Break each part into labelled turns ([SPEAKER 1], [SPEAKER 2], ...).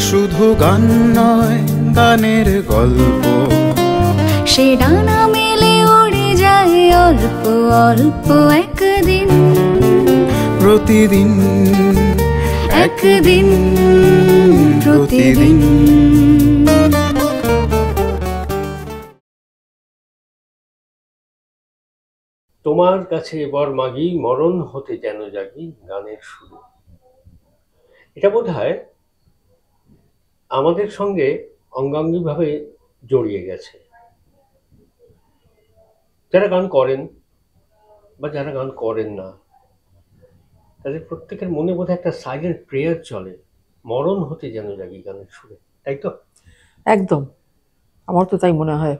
[SPEAKER 1] শুধু গান নয়, গানের গল্প,
[SPEAKER 2] সে ডানা মেলে উড়ে যায় অল্প অল্প একদিন,
[SPEAKER 1] প্রতিদিন
[SPEAKER 2] একদিন প্রতিদিন।
[SPEAKER 3] তোমার কাছে এবার মাগি, মরণ হতে যেন জাগি, গানের শুরু। এটা বোধহয় আমাদের সঙ্গে অঙ্গাঙ্গিভাবে জড়িয়ে গেছে। যারা গান করেন বা যারা গান করেন না, তাদের প্রত্যেকের মনে বোধহয় একটা সাইলেন্ট প্রেয়ার চলে, মরণ হতে যেন জাগি, গানের সুরে। তাই তো?
[SPEAKER 4] একদম, আমার তো তাই মনে হয়।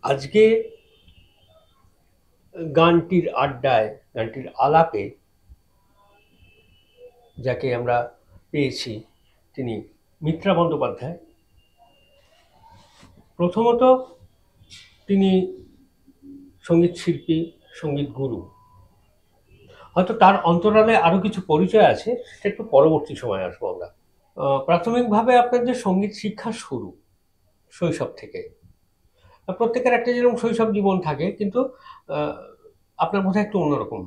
[SPEAKER 3] আজকে গানটির আড্ডায়, গানটির আলাপে যাকে আমরা পেয়েছি, তিনি মিত্রা বন্দ্যোপাধ্যায়। প্রথমত তিনি সঙ্গীত শিল্পী, সঙ্গীত গুরু। হয়তো তার অন্তরালে আরও কিছু পরিচয় আছে, সেটা একটু পরবর্তী সময় আসবো আমরা। প্রাথমিকভাবে আপনার যে সঙ্গীত শিক্ষা শুরু শৈশব থেকে, প্রত্যেকের একটা যেরকম শৈশব জীবন থাকে, কিন্তু আপনার বোধহয় একটু অন্যরকম,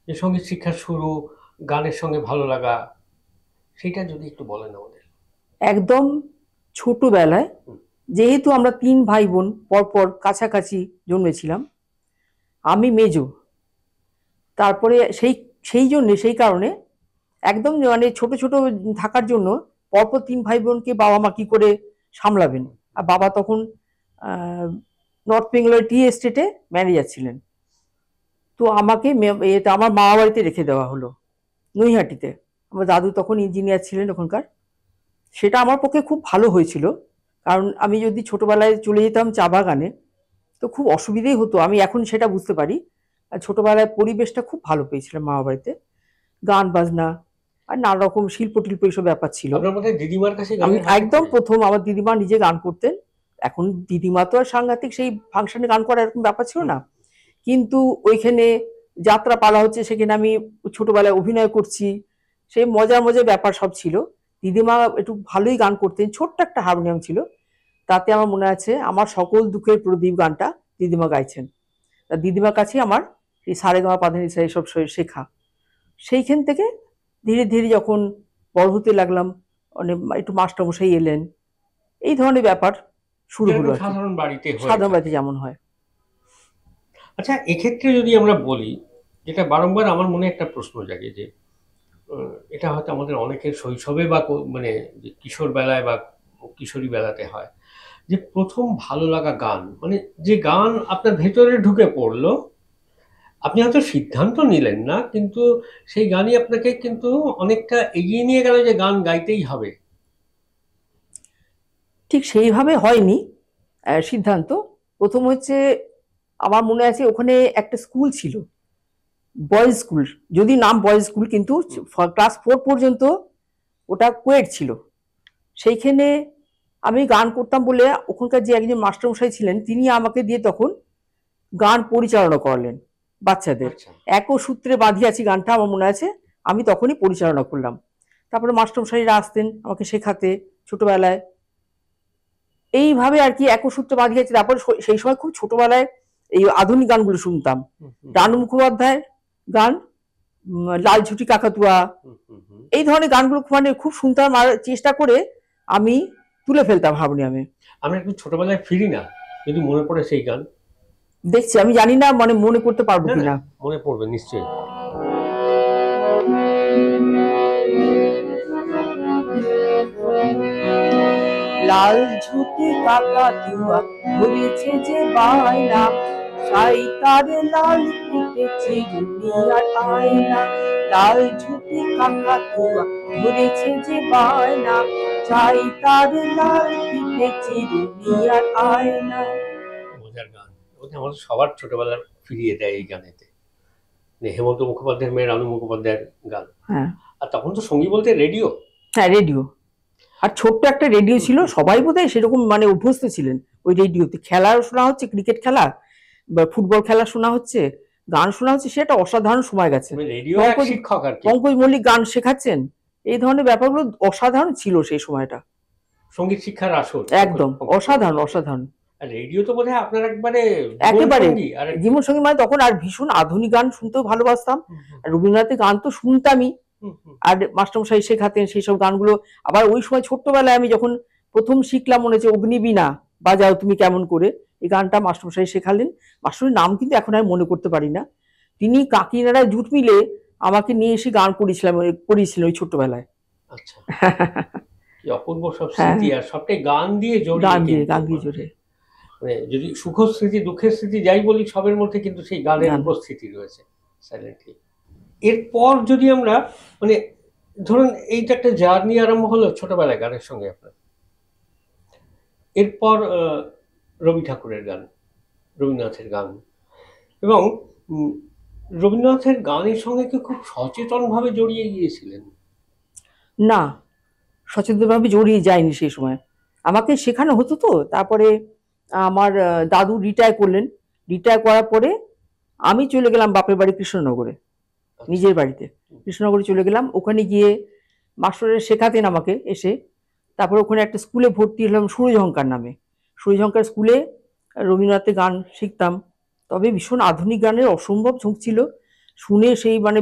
[SPEAKER 3] যে সঙ্গীত শিক্ষার শুরু, গানের সঙ্গে ভালো লাগা, সেটা যদি একটু বলেন আমাদের।
[SPEAKER 4] একদম ছোটবেলায়, যেহেতু আমরা 3 ভাই বোন পরপর কাছাকাছি জন্মেছিলাম, আমি মেজো, তারপরে সেই কারণে একদম মানে ছোট ছোট থাকার জন্য পরপর 3 ভাই বোনকে বাবা মা কি করে সামলাবেন। আর বাবা তখন নর্থ বেঙ্গলের টি এস্টেটে ম্যানেজার ছিলেন। তো আমাকে আমার মামা বাড়িতে রেখে দেওয়া হলো নৈহাটিতে। আমার দাদু তখন ইঞ্জিনিয়ার ছিলেন ওখানকার। সেটা আমার পক্ষে খুব ভালো হয়েছিল, কারণ আমি যদি ছোটবেলায় চলে যেতাম চা বাগানে তো খুব অসুবিধেই হতো। আমি এখন সেটা বুঝতে পারি। আর ছোটবেলায় পরিবেশটা খুব ভালো পেয়েছিলাম মামা বাড়িতে, গান বাজনা আর নানা রকম শিল্প টিল্প এইসব ব্যাপার ছিল।
[SPEAKER 3] দিদিমার কাছে
[SPEAKER 4] আমি একদম প্রথম, আমার দিদিমা নিজে গান করতেন। এখন দিদিমা তো আর সাংঘাতিক সেই ফাংশনে গান করার এরকম ব্যাপার ছিল না, কিন্তু ওইখানে যাত্রা পালা হচ্ছে, সেখানে আমি ছোটবেলায় অভিনয় করছি, সেই মজার মজার ব্যাপার সব ছিল। দিদিমা একটু ভালোই গান করতেন, ছোট্ট একটা হারমোনিয়াম ছিল, তাতে আমার মনে আছে আমার সকল দুঃখের প্রদীপ গানটা দিদিমা গাইছেন। তা দিদিমার কাছে আমার এই সারেগামা পাধানিসা এইসব শেখা। সেইখান থেকে ধীরে ধীরে যখন বড় হতে লাগলাম, অনেক একটু মাস্টারমশাই এলেন, এই ধরনের ব্যাপার শুরু হলো
[SPEAKER 3] সাধারণ বাড়িতে
[SPEAKER 4] যেমন হয়।
[SPEAKER 3] আচ্ছা, এক্ষেত্রে যদি আমরা বলি, যেটা বারংবার আমার মনে একটা প্রশ্ন জাগে, যে এটা হয়তো আমাদের অনেকের শৈশবে বা মানে কিশোর বেলায় বা কিশোরী বেলাতে হয়, যে প্রথম ভালো লাগা গান, মানে যে গান আপনার ভেতরে ঢুকে পড়লো, আপনি হয়তো সিদ্ধান্ত নিলেন না, কিন্তু সেই গানই আপনাকে কিন্তু অনেকটা এগিয়ে নিয়ে গেল যে গান গাইতেই হবে।
[SPEAKER 4] ঠিক সেইভাবে হয়নি সিদ্ধান্ত। প্রথম হচ্ছে, আমার মনে আছে ওখানে একটা স্কুল ছিল, বয়েজ স্কুল, যদি নাম বয়েজ স্কুল, কিন্তু ক্লাস 4 পর্যন্ত ওটা কোয়েড ছিল। সেইখানে আমি গান করতাম বলে ওখানকার যে একজন মাস্টারমশাই ছিলেন, তিনি আমাকে দিয়ে তখন গান পরিচালনা করলেন বাচ্চাদের। একও সূত্রে বাঁধিয়াছি গানটা আমার মনে আছে, আমি তখনই পরিচালনা করলাম। তারপরে মাস্টারমশাইরা আসতেন আমাকে শেখাতে ছোটবেলায়, এইভাবে আর কি একও সূত্রে বাঁধিয়াছি। তারপরে সেই সময় খুব ছোটবেলায় এই আধুনিক গানগুলো শুনতাম, রানু মুখোপাধ্যায়ের গান, লাল ঝুটি কাকাতুয়া, এই ধরনের গানগুলো মানে খুব শুনতাম, আর চেষ্টা করে আমি তুলে ফেলতাম হারমোনিয়ামে।
[SPEAKER 3] আমরা একটু ছোটবেলায় ফিরি না, যদি মনে পড়ে সেই গান।
[SPEAKER 4] দেখছি, আমি জানি না মানে মনে করতে পারবো কিনা।
[SPEAKER 3] মনে পড়বে নিশ্চয়ই।
[SPEAKER 4] লাল ঝুটি কাকাতুয়া ঘুরেছে যে বায়না, সাই তার লাল ফুটেছে দুনিয়ার আয়না। লাল ঝুটি কাকাতুয়া ঘুরেছে যে বায়না, সাই তার লাল ফুটেছে দুনিয়ার আয়না।
[SPEAKER 3] মজার গান, আমাদের সবার ছোটবেলার ফিরিয়ে দেয় এই গানেতে। হেমন্ত মুখোপাধ্যায়ের মেয়ে রানু মুখোপাধ্যায়ের গান।
[SPEAKER 4] হ্যাঁ,
[SPEAKER 3] আর তখন তো সঙ্গী বলতে রেডিও।
[SPEAKER 4] হ্যাঁ, রেডিও, আর ছোট্ট একটা রেডিও ছিল, সবাই বোধহয় সেরকম মানে অভ্যস্ত ছিলেন ওই রেডিওতে। খেলা শোনা হচ্ছে, ক্রিকেট খেলা বা ফুটবল খেলা শোনা হচ্ছে, গান শোনা হচ্ছে, সেটা অসাধারণ সময় গেছে।
[SPEAKER 3] পঙ্কজ
[SPEAKER 4] মল্লিক গান শেখাচ্ছেন, এই ধরনের ব্যাপারগুলো অসাধারণ ছিল সেই সময়টা।
[SPEAKER 3] সঙ্গীত শিক্ষার আসর
[SPEAKER 4] একদম অসাধারণ অসাধারণ।
[SPEAKER 3] আর রেডিও তো বোধহয় আপনার একবারে
[SPEAKER 4] একেবারে
[SPEAKER 3] জীবনসঙ্গী। আর
[SPEAKER 4] জীবনসঙ্গী মানে তখন আর ভীষণ আধুনিক গান শুনতেও ভালোবাসতাম, আর রবীন্দ্রনাথের গান তো শুনতামই, আর মাস্টারমশাই শেখাতেন সেই সব গানগুলো। আবার ওই সময় ছোট্টবেলায় আমি যখন প্রথম শিখলাম, মনে হচ্ছে অগ্নিবীণা বাজাও তুমি কেমন করে, এই গানটা মাস্টারমশাই শেখালেন। মাস্টারের নাম কিন্তু এখন আমি মনে করতে পারি না। তিনি কাকিনারা জুট মিলে আমাকে নিয়ে এসে গান করিয়েছিলেন ওই ছোট্টবেলায়।
[SPEAKER 3] আচ্ছা, কি অপূর্ব সব স্মৃতি, আর সবটাই গান দিয়ে জড়িয়ে।
[SPEAKER 4] গান দিয়ে জড়িয়ে,
[SPEAKER 3] মানে যদি সুখ স্মৃতি দুঃখের স্মৃতি যাই বলি, সবের মধ্যে কিন্তু সেই গানের উপস্থিতি রয়েছে সাইলেন্টলি। এরপর যদি আমরা মানে ধরুন এইটা একটা জার্নি আরম্ভ হলো ছোটবেলায় গানের সঙ্গে আপনার, এরপর রবি ঠাকুরের গান, রবীন্দ্রনাথের গান, এবং রবীন্দ্রনাথের গানের সঙ্গে কি খুব সচেতনভাবে জড়িয়ে গিয়েছিলেন?
[SPEAKER 4] না, সচেতনভাবে জড়িয়ে যায়নি সেই সময়, আমাকে শেখানো হতো তো। তারপরে আমার দাদু রিটায়ার করলেন, রিটায়ার করার পরে আমি চলে গেলাম বাপের বাড়ি কৃষ্ণনগরে, নিজের বাড়িতে কৃষ্ণনগরে চলে গেলাম। ওখানে গিয়ে মাস্টারের শেখাতেন আমাকে এসে। তারপরে ওখানে একটা স্কুলে ভর্তি হলাম সূর্যঝঙ্কার নামে। সূর্যঝঙ্কার স্কুলে রবীন্দ্রনাথের গান শিখতাম। তবে ভীষণ আধুনিক গানের অসম্ভব ঝোঁক ছিল, শুনে সেই মানে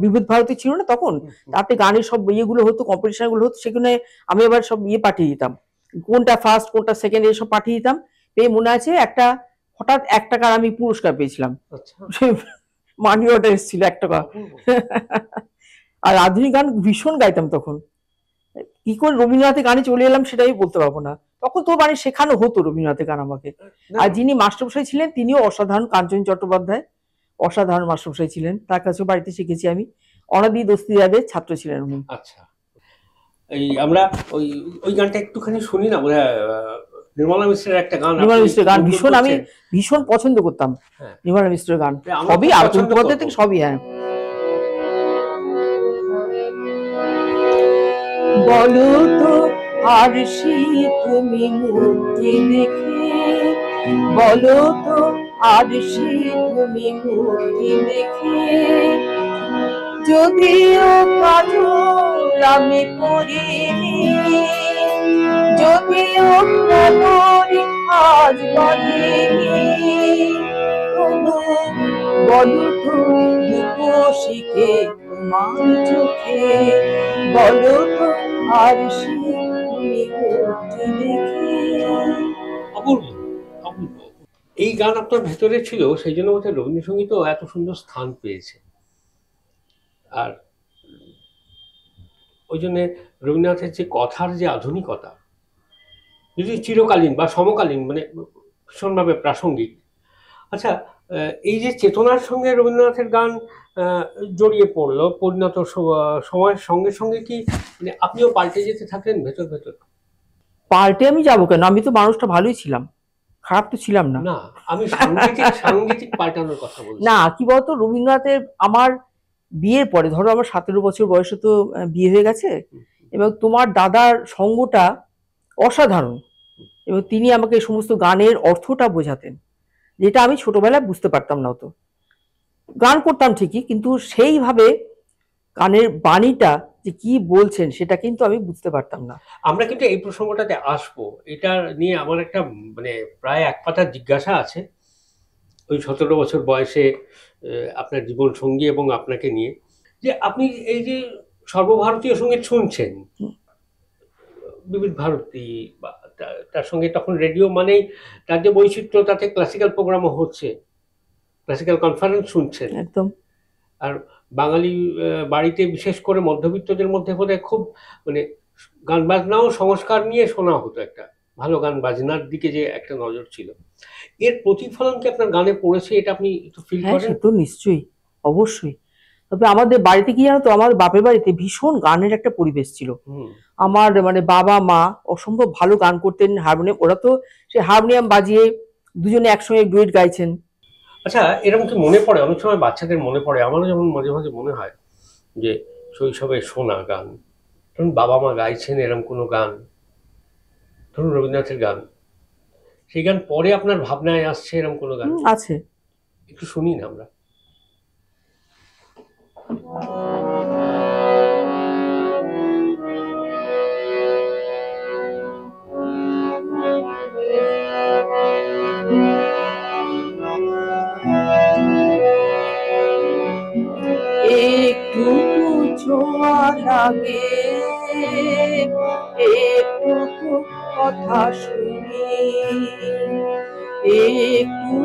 [SPEAKER 4] বিবিধ ভারতী ছিল না তখন, তাতে গানের সব ইয়েগুলো হতো, কম্পিটিশনগুলো হতো, সেখানে আমি আবার সব পাঠিয়ে দিতাম, কোনটা ফার্স্ট কোনটা সেকেন্ড এসব পাঠিয়ে দিতাম। পেয়ে মনে আছে একটা হঠাৎ 1 টাকার আমি পুরস্কার পেয়েছিলাম, মানি অর্ডার এসেছিল 1 টাকা। আর আধুনিক গান ভীষণ গাইতাম তখন। কি করে রবীন্দ্রনাথের গানে চলে এলাম সেটা আমি বলতে পারবো না, তখন তো মানে শেখানো হতো রবীন্দ্রনাথের গান আমাকে। আর যিনি মাস্টারমশাই ছিলেন তিনিও অসাধারণ, কাঞ্চন চট্টোপাধ্যায়, অসাধারণ মাস্টারমশাই ছিলেন, তার কাছেও বাড়িতে শিখেছি আমি। অনাদি দস্তিদারের ছাত্র ছিলেন উনি।
[SPEAKER 3] আচ্ছা, এই আমরা ওই ওই গানটা একটুখানি শুনি না, বোধহয় নির্মলা মিশ্রের একটা গান।
[SPEAKER 4] নির্মলা মিশ্রের গান ভীষণ আমি ভীষণ পছন্দ করতাম, নির্মলা মিশ্রের গান সবই, আর চট্টোপাধ্যায় থেকে সবই। হ্যাঁ, বলো তো আর তুমি মূর্তি দেখে, বলো তো আর তুমি মূর্তি দেখে, যদিও কাজল আমি করিনি, যদিও কবরি আজ বাঁধিনি, তবু বলো তো রূপসীকে তোমার চোখে, বলো তো আর তুমি মূর্তি দেখে।
[SPEAKER 3] অপূর্ব অপূর্ব এই গান আপনার ভেতরে ছিল, সেই জন্য বোধহয় রবীন্দ্রসঙ্গীতও এত সুন্দর স্থান পেয়েছে। আর ওই জন্যে রবীন্দ্রনাথের যে কথার যে আধুনিকতা, যদি চিরকালীন বা সমকালীন, মানে ভীষণভাবে প্রাসঙ্গিক। আচ্ছা, এই যে চেতনার সঙ্গে রবীন্দ্রনাথের গান জড়িয়ে পড়লো পরিণত সময়ের সঙ্গে সঙ্গে, কি মানে আপনিও পাল্টে যেতে থাকলেন ভেতর ভেতর?
[SPEAKER 4] পাল্টে আমি যাবো কেন, আমি তো মানুষটা ভালোই ছিলাম, খারাপ তো ছিলাম না।
[SPEAKER 3] না, আমি সাংগীতিক পাল্টানোর কথা বলছি।
[SPEAKER 4] না, কি বলতো, রবীন্দ্রনাথের আমার বিয়ের পরে, ধরো আমার 17 বছর বয়সে তো বিয়ে হয়ে গেছে, এবং তোমার দাদার সঙ্গটা অসাধারণ, এবং তিনি আমাকে এই সমস্ত গানের অর্থটা বোঝাতেন, যেটা আমি ছোটবেলায় বুঝতে পারতাম না। তো গান করতাম ঠিকই, কিন্তু সেইভাবে গানের বাণীটা যে কি বলছেন সেটা কিন্তু আমি বুঝতে পারতাম না।
[SPEAKER 3] আমরা কিন্তু এই প্রসঙ্গটাতে আসবো, এটা নিয়ে আমার একটা মানে প্রায় 1 পাতার জিজ্ঞাসা আছে। ওই 17 বছর বয়সে আপনার জীবন সঙ্গী এবং আপনাকে নিয়ে, যে আপনি এই যে সর্বভারতীয় সঙ্গীত শুনছেন, বিবিধ ভারতী, বা তার সঙ্গে তখন রেডিও মানেই তার যে বৈচিত্র্য, তাতে ক্লাসিক্যাল প্রোগ্রামও হচ্ছে, ক্লাসিক্যাল কনফারেন্স শুনছেন
[SPEAKER 4] একদম।
[SPEAKER 3] আর বাঙালি বাড়িতে বিশেষ করে মধ্যবিত্তদের মধ্যে বোধহয় খুব মানে গান বাজনাও সংস্কার নিয়ে শোনা হতো, একটা ভালো গান বাজনার দিকে যে একটা নজর ছিল, এর প্রতিফলন কি আপনার গানে পড়েছে? এটা আপনি একটু ফিল করেন?
[SPEAKER 4] হ্যাঁ, তো নিশ্চয়ই, অবশ্যই। তবে আমাদের বাড়িতে কি জানো তো, আমার বাপের বাড়িতে ভীষণ গানের একটা পরিবেশ ছিল। আমার মানে বাবা মা অসম্ভব ভালো গান করতেন, হারমোনিয়াম, ওরা তো সে হারমোনিয়াম বাজিয়ে দুজনে একসঙ্গে ডুয়েট গাইছেন।
[SPEAKER 3] আচ্ছা, এরকম কি মনে পড়ে অনেক সময় বাচ্চাদের মনে পড়ে, আমারও যেমন মাঝে মাঝে মনে হয় যে শৈশবে শোনা গান, ধরুন বাবা মা গাইছেন এরকম কোনো গান, ধরুন রবীন্দ্রনাথের গান, সেই গান পরে আপনার ভাবনায় আসছে এরকম কোনো গান
[SPEAKER 4] আছে?
[SPEAKER 3] একটু শুনি না আমরা।
[SPEAKER 4] ছোঁয়া লাগে, একটু কথা শুনি, একটু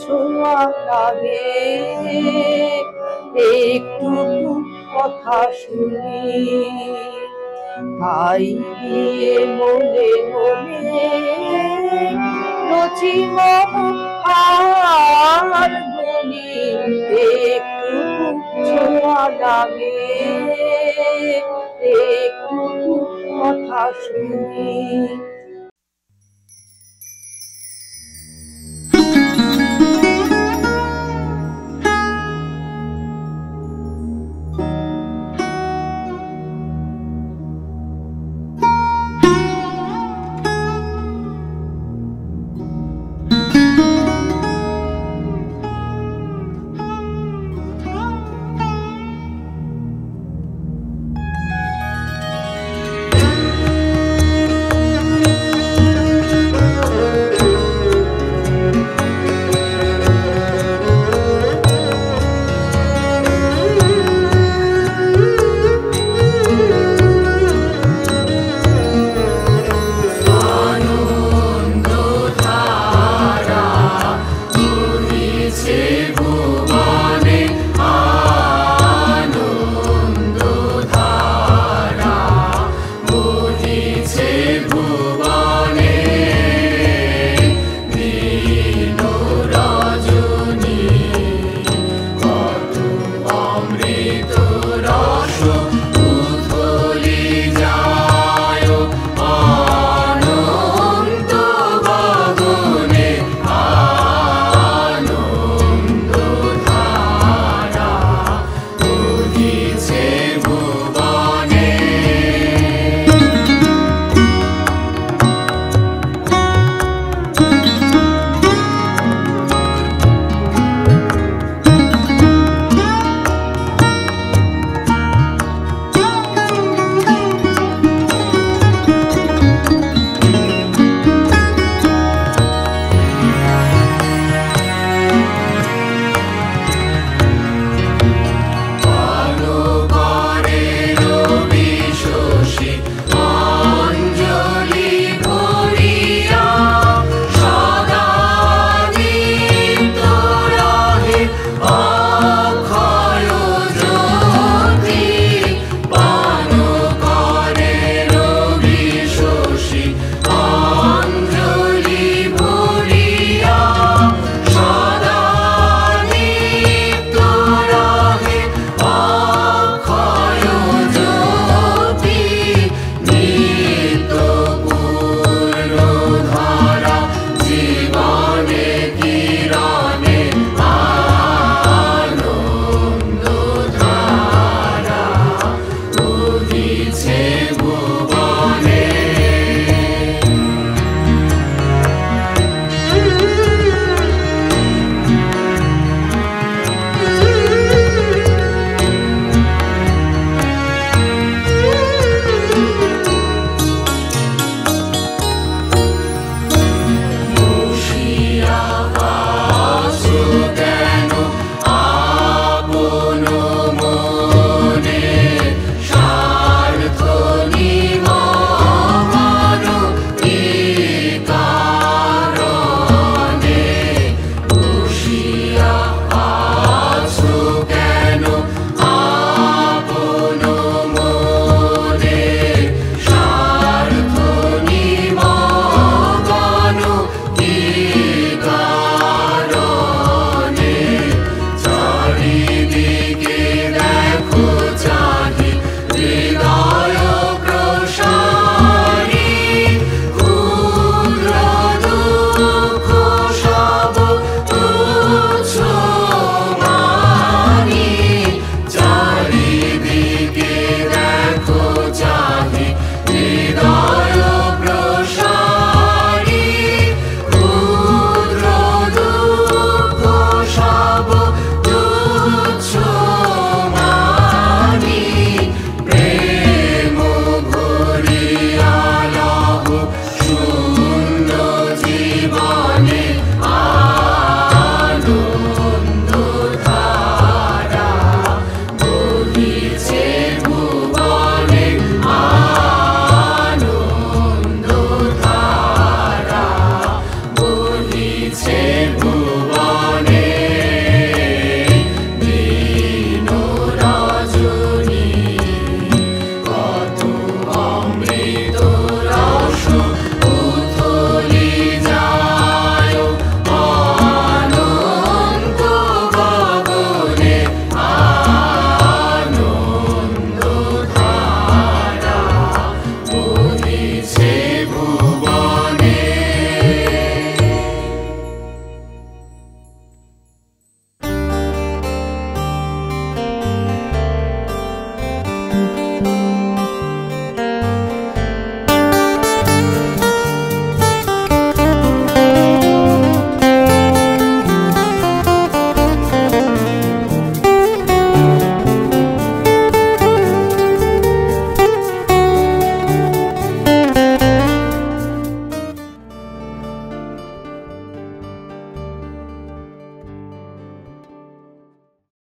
[SPEAKER 4] ছোঁয়া লাগে, একটু কথা শুনি। তাই দিয়ে মনে মনে রচি মম আর গুনি, একটু ছোঁয়া লাগে, একটু কথা শুনি।
[SPEAKER 2] বইছে